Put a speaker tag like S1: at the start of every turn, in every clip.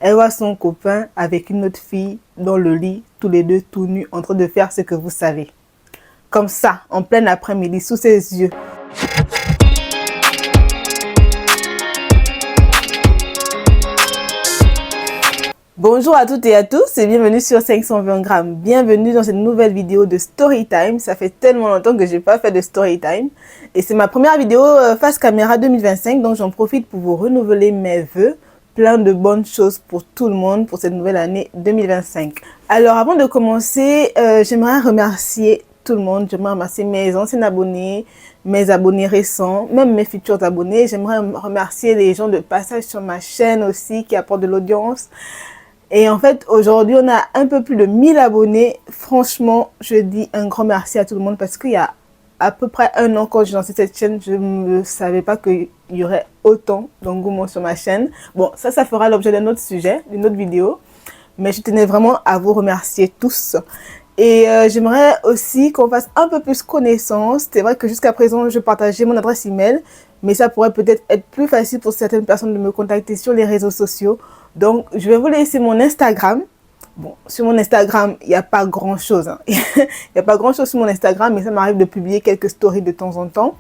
S1: Elle voit son copain avec une autre fille dans le lit, tous les deux tout nus, en train de faire ce que vous savez. Comme ça, en plein après-midi, sous ses yeux. Bonjour à toutes et à tous et bienvenue sur 520 grammes. Bienvenue dans cette nouvelle vidéo de Storytime. Ça fait tellement longtemps que je n'ai pas fait de Storytime. Et c'est ma première vidéo face caméra 2025, donc j'en profite pour vous renouveler mes vœux. Plein de bonnes choses pour tout le monde pour cette nouvelle année 2025. Alors avant de commencer, j'aimerais remercier tout le monde. J'aimerais remercier mes anciens abonnés, mes abonnés récents, même mes futurs abonnés. J'aimerais remercier les gens de passage sur ma chaîne aussi qui apportent de l'audience. Et en fait, aujourd'hui, on a un peu plus de 1000 abonnés. Franchement, je dis un grand merci à tout le monde parce qu'il y a à peu près un an quand j'ai lancé cette chaîne, je ne savais pas qu'il y aurait autant d'engouement sur ma chaîne. Bon, ça fera l'objet d'un autre sujet, d'une autre vidéo. Mais je tenais vraiment à vous remercier tous. Et j'aimerais aussi qu'on fasse un peu plus connaissance. C'est vrai que jusqu'à présent, je partageais mon adresse email. Mais ça pourrait peut-être être plus facile pour certaines personnes de me contacter sur les réseaux sociaux. Donc, je vais vous laisser mon Instagram. Bon, sur mon Instagram, il n'y a pas grand-chose. Hein. Il n'y a pas grand-chose sur mon Instagram, mais ça m'arrive de publier quelques stories de temps en temps.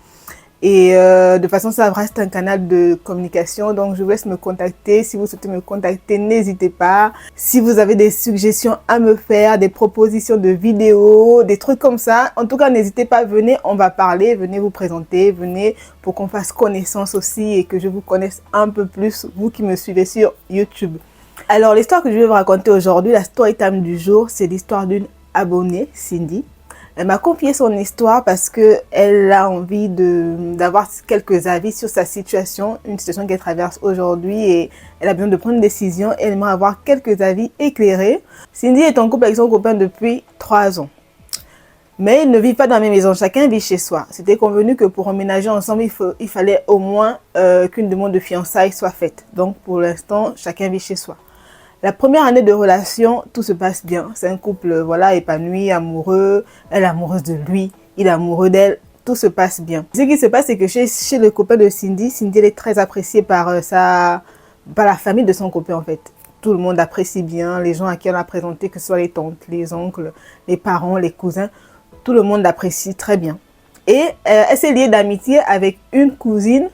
S1: Et de façon, ça reste un canal de communication. Donc, je vous laisse me contacter. Si vous souhaitez me contacter, n'hésitez pas. Si vous avez des suggestions à me faire, des propositions de vidéos, des trucs comme ça, en tout cas, n'hésitez pas. Venez, on va parler. Venez vous présenter. Venez pour qu'on fasse connaissance aussi et que je vous connaisse un peu plus, vous qui me suivez sur YouTube. Alors, l'histoire que je vais vous raconter aujourd'hui, la story time du jour, c'est l'histoire d'une abonnée, Cindy. Elle m'a confié son histoire parce qu'elle a envie d'avoir quelques avis sur sa situation, une situation qu'elle traverse aujourd'hui et elle a besoin de prendre une décision et elle aimerait avoir quelques avis éclairés. Cindy est en couple avec son copain depuis 3 ans. Mais ils ne vivent pas dans la même maison, chacun vit chez soi. C'était convenu que pour emménager ensemble, il fallait au moins qu'une demande de fiançailles soit faite. Donc pour l'instant, chacun vit chez soi. La première année de relation, tout se passe bien. C'est un couple voilà, épanoui, amoureux. Elle est amoureuse de lui, il est amoureux d'elle. Tout se passe bien. Ce qui se passe, c'est que chez le copain de Cindy, Cindy elle est très appréciée par la famille de son copain en fait. Tout le monde apprécie bien, les gens à qui on a présenté, que ce soit les tantes, les oncles, les parents, les cousins. Tout le monde l'apprécie très bien. Et elle s'est liée d'amitié avec une cousine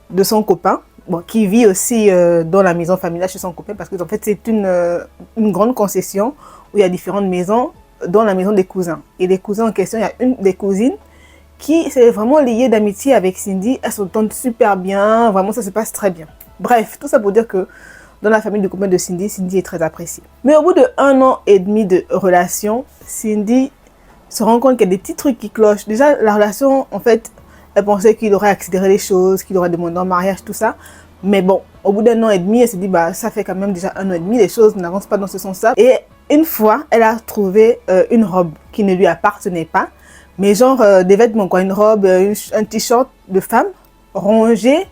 S1: de son copain. Bon, qui vit aussi dans la maison familiale chez son copain parce que en fait c'est une grande concession où il y a différentes maisons dans la maison des cousins. Et les cousins en question, il y a une des cousines qui s'est vraiment liée d'amitié avec Cindy. Elles s'entendent super bien, vraiment ça se passe très bien. Bref, tout ça pour dire que dans la famille du copain de Cindy, Cindy est très appréciée. Mais au bout de 1 an et demi de relation, Cindy se rend compte qu'il y a des petits trucs qui clochent. Déjà, la relation, en fait, elle pensait qu'il aurait accéléré les choses, qu'il aurait demandé en mariage, tout ça. Mais bon, au bout d'1 an et demi, elle s'est dit, bah, ça fait quand même déjà 1 an et demi, les choses n'avancent pas dans ce sens-là. Et une fois, elle a trouvé une robe qui ne lui appartenait pas. Mais genre des vêtements, quoi. Une robe, un t-shirt de femme rangé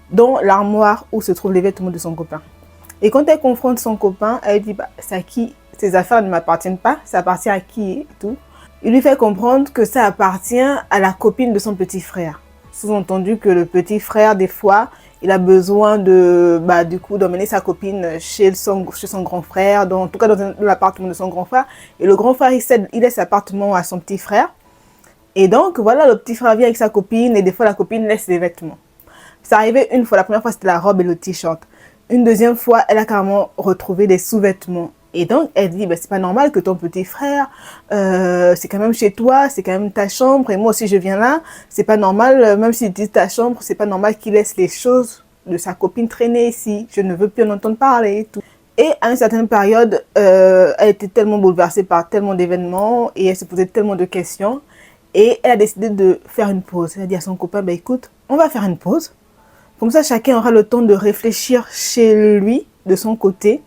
S1: dans l'armoire où se trouvent les vêtements de son copain. Et quand elle confronte son copain, elle dit, bah, c'est à qui? Ces affaires ne m'appartiennent pas, ça appartient à qui et tout. Il lui fait comprendre que ça appartient à la copine de son petit frère. Sous-entendu que le petit frère, des fois, il a besoin d'emmener sa copine chez son grand frère, en tout cas dans l'appartement de son grand frère. Et le grand frère, il laisse l'appartement à son petit frère. Et donc, voilà, le petit frère vient avec sa copine et des fois, la copine laisse les vêtements. C'est arrivé une fois. La première fois, c'était la robe et le t-shirt. Une deuxième fois, elle a carrément retrouvé des sous-vêtements. Et donc, elle dit, bah, c'est pas normal que ton petit frère, c'est quand même chez toi, c'est quand même ta chambre, et moi aussi je viens là. C'est pas normal, même s'il dit ta chambre, c'est pas normal qu'il laisse les choses de sa copine traîner ici. Je ne veux plus en entendre parler et tout. Et à une certaine période, elle était tellement bouleversée par tellement d'événements, et elle se posait tellement de questions. Et elle a décidé de faire une pause. Elle a dit à son copain, bah, écoute, on va faire une pause. Comme ça, chacun aura le temps de réfléchir chez lui, de son côté,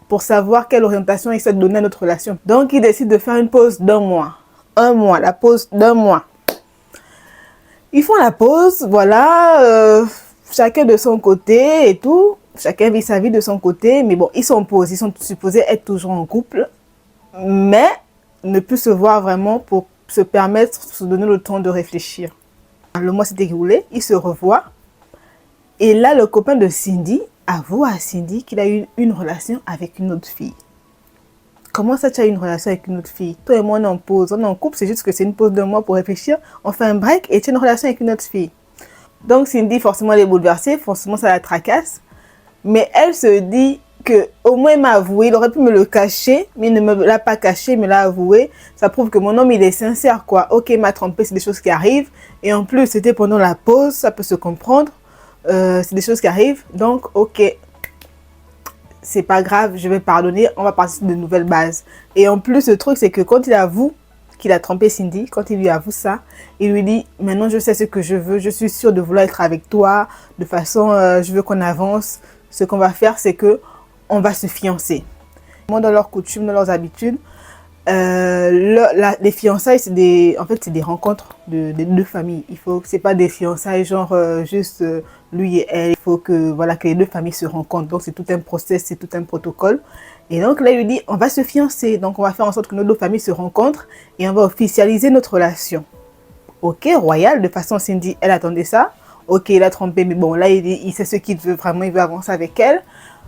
S1: pour savoir quelle orientation il souhaite donner à notre relation. Donc, il décide de faire une pause d'1 mois. 1 mois, la pause d'1 mois. Ils font la pause, voilà, chacun de son côté et tout. Chacun vit sa vie de son côté. Mais bon, ils sont en pause. Ils sont supposés être toujours en couple. Mais ne plus se voir vraiment pour se permettre, se donner le temps de réfléchir. Le mois s'est écoulé, ils se revoient. Et là, le copain de Cindy avoue à Cindy qu'il a eu une relation avec une autre fille. Comment ça, tu as eu une relation avec une autre fille? Toi et moi, on est en pause. On est en couple, c'est juste que c'est une pause de mois pour réfléchir. On fait un break et tu as une relation avec une autre fille. Donc Cindy, forcément, elle est bouleversée. Forcément, ça la tracasse. Mais elle se dit que au moins il m'a avoué. Il aurait pu me le cacher, mais il ne me l'a pas caché, il me l'a avoué. Ça prouve que mon homme, il est sincère, quoi. Ok, il m'a trompé, c'est des choses qui arrivent. Et en plus, c'était pendant la pause, ça peut se comprendre. C'est des choses qui arrivent. Donc, ok. C'est pas grave, je vais pardonner, on va partir sur de nouvelles bases. Et en plus, le truc, c'est que quand il avoue qu'il a trompé Cindy, quand il lui avoue ça, il lui dit, maintenant je sais ce que je veux, je suis sûre de vouloir être avec toi, de façon, je veux qu'on avance. Ce qu'on va faire, c'est que on va se fiancer. Dans leurs coutumes, dans leurs habitudes, les fiançailles, c'est des rencontres de deux familles. C'est pas des fiançailles genre juste lui et elle. Il faut que voilà que les deux familles se rencontrent. Donc c'est tout un process, c'est tout un protocole. Et donc là il lui dit on va se fiancer. Donc on va faire en sorte que nos deux familles se rencontrent et on va officialiser notre relation. Ok, royal. De façon Cindy, elle attendait ça. Ok, il a trompé, mais bon là il sait ce qu'il veut vraiment, il veut avancer avec elle.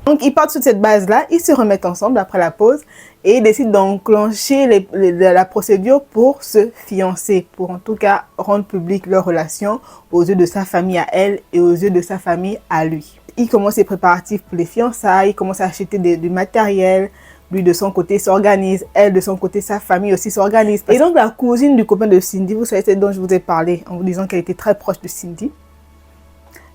S1: Donc, ils partent sur cette base-là, ils se remettent ensemble après la pause et ils décident d'enclencher la procédure pour se fiancer, pour en tout cas rendre publique leur relation aux yeux de sa famille à elle et aux yeux de sa famille à lui. Ils commencent les préparatifs pour les fiançailles, ils commencent à acheter du matériel, lui de son côté s'organise, elle de son côté, sa famille aussi s'organise. Et donc, la cousine du copain de Cindy, vous savez, celle dont je vous ai parlé en vous disant qu'elle était très proche de Cindy.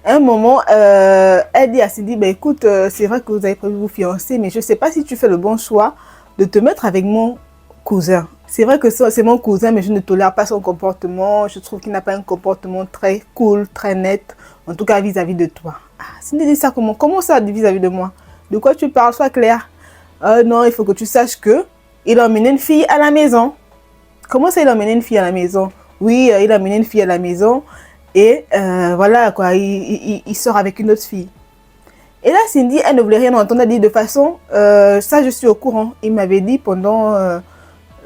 S1: À un moment, elle dit à Cindy, ben écoute, c'est vrai que vous avez prévu vous fiancer, mais je ne sais pas si tu fais le bon choix de te mettre avec mon cousin. C'est vrai que c'est mon cousin, mais je ne tolère pas son comportement. Je trouve qu'il n'a pas un comportement très cool, très net, en tout cas vis-à-vis de toi. Ah, Cindy dit ça comment? Comment ça vis-à-vis de moi? De quoi tu parles? Sois clair. Non, il faut que tu saches que il a emmené une fille à la maison. Comment ça, il a emmené une fille à la maison? Oui, il a emmené une fille à la maison. Et voilà quoi, il sort avec une autre fille. Et là, Cindy, elle ne voulait rien entendre. Elle dit de façon, ça je suis au courant. Il m'avait dit pendant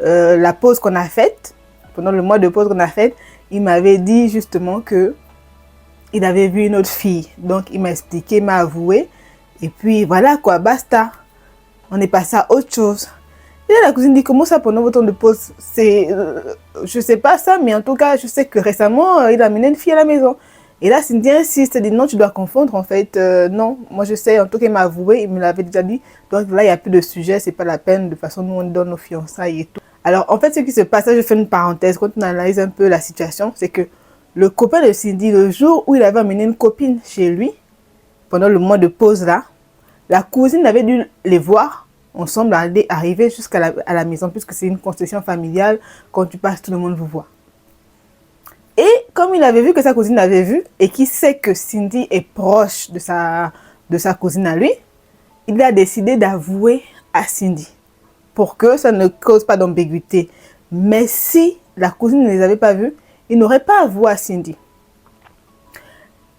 S1: la pause qu'on a faite, pendant le mois de pause qu'on a faite, il m'avait dit justement que il avait vu une autre fille. Donc il m'a expliqué, il m'a avoué. Et puis voilà quoi, basta. On est passé à autre chose. Et là, la cousine dit, comment ça pendant votre temps de pause? Je sais pas ça, mais en tout cas, je sais que récemment, il a amené une fille à la maison. Et là, Cindy insiste, elle dit, non, tu dois confondre, en fait. Non, moi je sais, en tout cas, il m'a avoué, il me l'avait déjà dit. Donc là, il n'y a plus de sujet, c'est pas la peine. De toute façon, nous, on donne nos fiançailles et tout. Alors, en fait, ce qui se passe, là, je fais une parenthèse, quand on analyse un peu la situation, c'est que le copain de Cindy, le jour où il avait amené une copine chez lui, pendant le mois de pause là, la cousine avait dû les voir ensemble, arriver jusqu'à la maison, puisque c'est une concession familiale. Quand tu passes, tout le monde vous voit. Et comme il avait vu que sa cousine l'avait vu, et qu'il sait que Cindy est proche de sa cousine à lui, il a décidé d'avouer à Cindy, pour que ça ne cause pas d'ambiguïté. Mais si la cousine ne les avait pas vus, il n'aurait pas avoué à Cindy.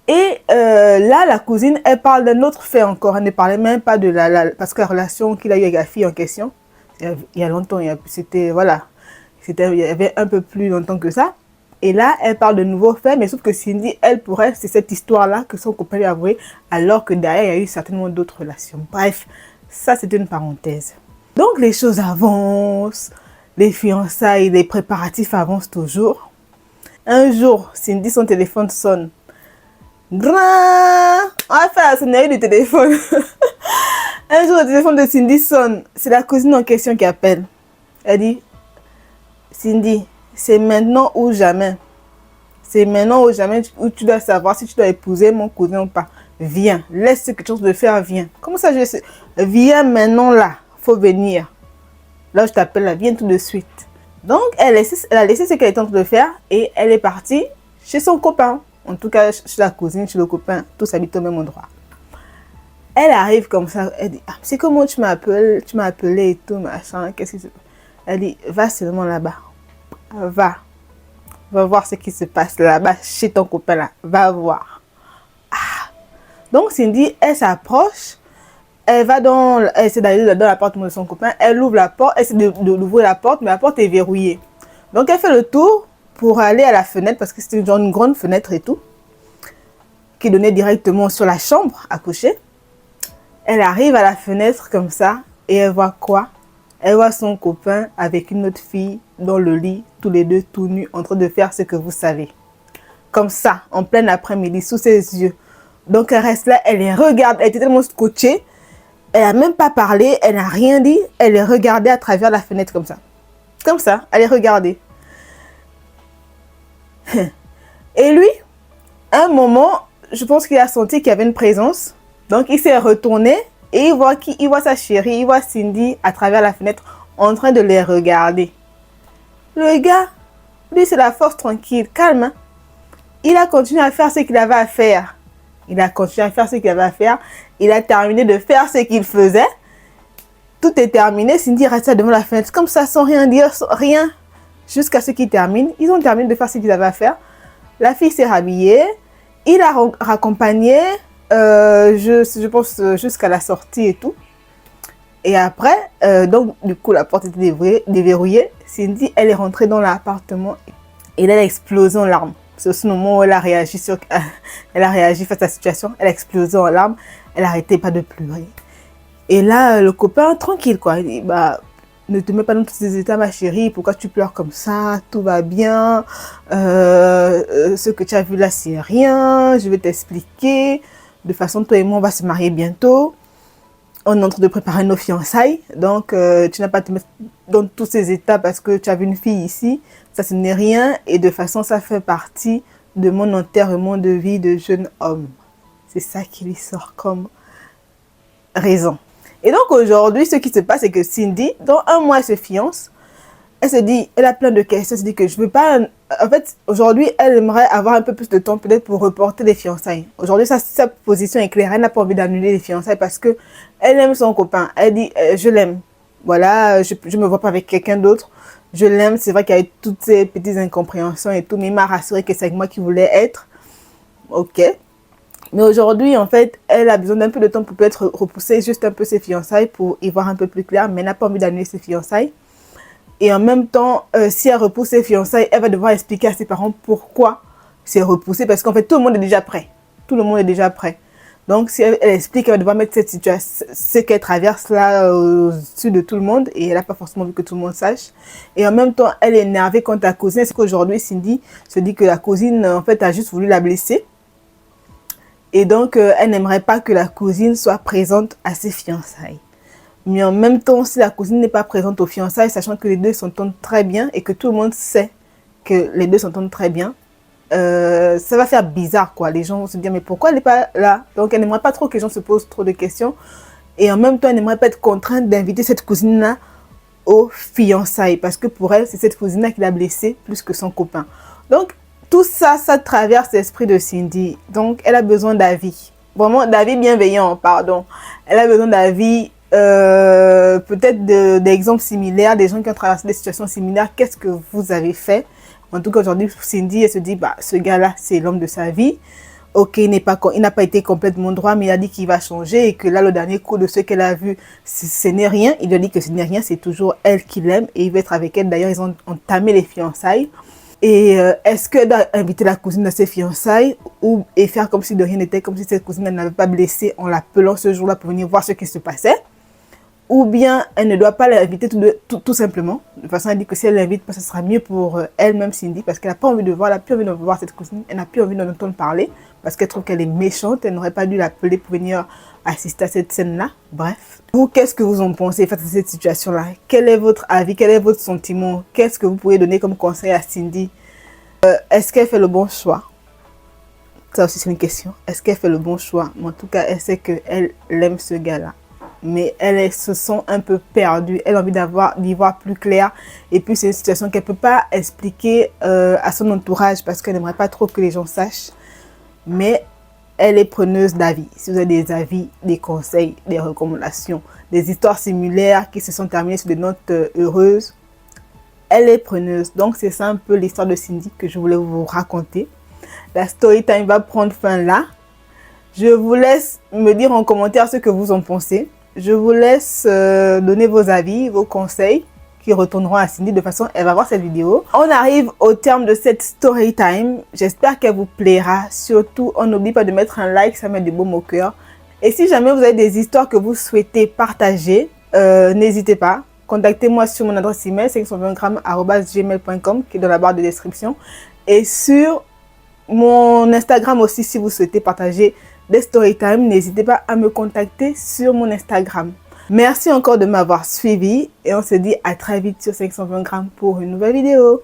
S1: Et là, la cousine, elle parle d'un autre fait encore. Elle ne parlait même pas de parce que la relation qu'il a eu avec la fille en question, il y a longtemps, c'était, voilà, il y avait un peu plus longtemps que ça. Et là, elle parle de nouveaux faits, mais sauf que Cindy, elle, pour elle, c'est cette histoire-là que son copain lui a avoué, alors que derrière, il y a eu certainement d'autres relations. Bref, ça, c'était une parenthèse. Donc, les choses avancent, les fiançailles, les préparatifs avancent toujours. Un jour, Cindy, son téléphone sonne. Grand! On va faire la sonnerie du téléphone. Un jour, le téléphone de Cindy sonne. C'est la cousine en question qui appelle. Elle dit, Cindy, c'est maintenant ou jamais. C'est maintenant ou jamais où tu dois savoir si tu dois épouser mon cousin ou pas. Viens, laisse ce que tu as de faire, viens. Comment ça, je sais? Viens maintenant là, faut venir. Là, je t'appelle là, viens tout de suite. Donc, elle a laissé ce qu'elle était en train de faire et elle est partie chez son copain. En tout cas, chez la cousine, chez le copain, tous habitent au même endroit. Elle arrive comme ça, elle dit, ah, c'est comment tu m'as appelé et tout, machin, qu'est-ce qui se passe? Elle dit, va seulement là-bas, va voir ce qui se passe là-bas, chez ton copain là, va voir. Ah. Donc Cindy, elle s'approche, elle essaie d'aller dans l'appartement de son copain, elle ouvre la porte, elle essaie d'ouvrir la porte, mais la porte est verrouillée. Donc elle fait le tour pour aller à la fenêtre, parce que c'était une grande fenêtre et tout, qui donnait directement sur la chambre à coucher. Elle arrive à la fenêtre comme ça et elle voit quoi? Elle voit son copain avec une autre fille dans le lit, tous les deux tout nus, en train de faire ce que vous savez. Comme ça, en plein après-midi, sous ses yeux. Donc elle reste là, elle les regarde, elle était tellement scotchée, elle n'a même pas parlé, elle n'a rien dit, elle les regardait à travers la fenêtre comme ça. Comme ça, elle les regardait. Et lui, à un moment, je pense qu'il a senti qu'il y avait une présence. Donc il s'est retourné et il voit qui? Il voit sa chérie, il voit Cindy à travers la fenêtre en train de les regarder. Le gars, lui c'est la force tranquille, calme. Hein? Il a continué à faire ce qu'il avait à faire. Il a continué à faire ce qu'il avait à faire. Il a terminé de faire ce qu'il faisait. Tout est terminé. Cindy reste devant la fenêtre comme ça sans rien dire, sans rien. Jusqu'à ce qu'ils terminent. Ils ont terminé de faire ce qu'ils avaient à faire. La fille s'est rhabillée. Il a raccompagné, je pense, jusqu'à la sortie et tout. Et après, donc du coup, la porte était déverrouillée. Cindy, elle est rentrée dans l'appartement et elle a explosé en larmes. C'est ce moment où elle a réagi face à la situation. Elle a explosé en larmes. Elle n'arrêtait pas de pleurer. Et là, le copain, tranquille quoi. Il dit, bah, ne te mets pas dans tous ces états, ma chérie. Pourquoi tu pleures comme ça? Tout va bien. Ce que tu as vu là, c'est rien. Je vais t'expliquer. De toute façon, toi et moi, on va se marier bientôt. On est en train de préparer nos fiançailles. Donc, tu n'as pas à te mettre dans tous ces états parce que tu as vu une fille ici. Ça, ce n'est rien. Et de toute façon, ça fait partie de mon enterrement de vie de jeune homme. C'est ça qui lui sort comme raison. Et donc aujourd'hui, ce qui se passe, c'est que Cindy, dans un mois, elle se fiance. Elle se dit, elle a plein de questions. Elle se dit que je veux pas... En fait, aujourd'hui, elle aimerait avoir un peu plus de temps peut-être pour reporter les fiançailles. Aujourd'hui, sa position est claire. Elle n'a pas envie d'annuler les fiançailles parce que elle aime son copain. Elle dit, je l'aime. Voilà, je me vois pas avec quelqu'un d'autre. Je l'aime. C'est vrai qu'il y a eu toutes ces petites incompréhensions et tout, mais il m'a rassuré que c'est avec moi qu'il voulait être. Ok. Mais aujourd'hui, en fait, elle a besoin d'un peu de temps pour peut-être repousser juste un peu ses fiançailles pour y voir un peu plus clair, mais elle n'a pas envie d'annuler ses fiançailles. Et en même temps, si elle repousse ses fiançailles, elle va devoir expliquer à ses parents pourquoi c'est repoussé, parce qu'en fait, tout le monde est déjà prêt. Tout le monde est déjà prêt. Donc, si elle explique, elle va devoir mettre cette situation, ce qu'elle traverse là au-dessus de tout le monde, et elle n'a pas forcément envie que tout le monde sache. Et en même temps, elle est énervée contre la cousine. C'est qu'aujourd'hui, Cindy se dit que la cousine, en fait, a juste voulu la blesser. Et donc, elle n'aimerait pas que la cousine soit présente à ses fiançailles. Mais en même temps, si la cousine n'est pas présente aux fiançailles, sachant que les deux s'entendent très bien et que tout le monde sait que les deux s'entendent très bien, ça va faire bizarre, quoi. Les gens vont se dire, mais pourquoi elle n'est pas là? Donc, elle n'aimerait pas trop que les gens se posent trop de questions. Et en même temps, elle n'aimerait pas être contrainte d'inviter cette cousine-là aux fiançailles. Parce que pour elle, c'est cette cousine-là qui l'a blessée plus que son copain. Donc, tout ça, ça traverse l'esprit de Cindy. Donc, elle a besoin d'avis. Vraiment, d'avis bienveillants, pardon. Elle a besoin d'avis, peut-être d'exemples similaires, des gens qui ont traversé des situations similaires. Qu'est-ce que vous avez fait? En tout cas, aujourd'hui, Cindy, elle se dit, bah, ce gars-là, c'est l'homme de sa vie. Ok, il n'a pas été complètement droit, mais il a dit qu'il va changer et que là, le dernier coup de ce qu'elle a vu, ce n'est rien. Il lui a dit que ce n'est rien, c'est toujours elle qui l'aime et il veut être avec elle. D'ailleurs, ils ont entamé les fiançailles. Et est-ce qu'elle doit inviter la cousine à ses fiançailles et faire comme si de rien n'était, comme si cette cousine n'avait pas blessé en l'appelant ce jour-là pour venir voir ce qui se passait? Ou bien elle ne doit pas l'inviter tout simplement. De toute façon, elle dit que si elle l'invite, ce sera mieux pour elle-même, Cindy, parce qu'elle n'a pas envie de voir, elle n'a plus envie de voir cette cousine, elle n'a plus envie d'en entendre parler, parce qu'elle trouve qu'elle est méchante, elle n'aurait pas dû l'appeler pour venir assister à cette scène-là. Bref. Vous, qu'est-ce que vous en pensez face à cette situation-là? Quel est votre avis? Quel est votre sentiment? Qu'est-ce que vous pourriez donner comme conseil à Cindy? Est-ce qu'elle fait le bon choix? Ça aussi, c'est une question. Est-ce qu'elle fait le bon choix? Mais en tout cas, elle sait qu'elle aime ce gars-là. Mais elle se sent un peu perdue. Elle a envie d'y voir plus clair. Et puis, c'est une situation qu'elle ne peut pas expliquer à son entourage parce qu'elle n'aimerait pas trop que les gens sachent. Mais elle est preneuse d'avis. Si vous avez des avis, des conseils, des recommandations, des histoires similaires qui se sont terminées sur des notes heureuses, elle est preneuse. Donc, c'est ça un peu l'histoire de Cindy que je voulais vous raconter. La story time va prendre fin là. Je vous laisse me dire en commentaire ce que vous en pensez. Je vous laisse donner vos avis, vos conseils qui retourneront à Cindy. De toute façon, elle va voir cette vidéo. On arrive au terme de cette story time. J'espère qu'elle vous plaira. Surtout, on n'oublie pas de mettre un like, ça met du baume au cœur. Et si jamais vous avez des histoires que vous souhaitez partager, n'hésitez pas. Contactez-moi sur mon adresse email 520grammes@gmail.com qui est dans la barre de description. Et sur mon Instagram aussi, si vous souhaitez partager des storytime, n'hésitez pas à me contacter sur mon Instagram. Merci encore de m'avoir suivi et on se dit à très vite sur 520 grammes pour une nouvelle vidéo.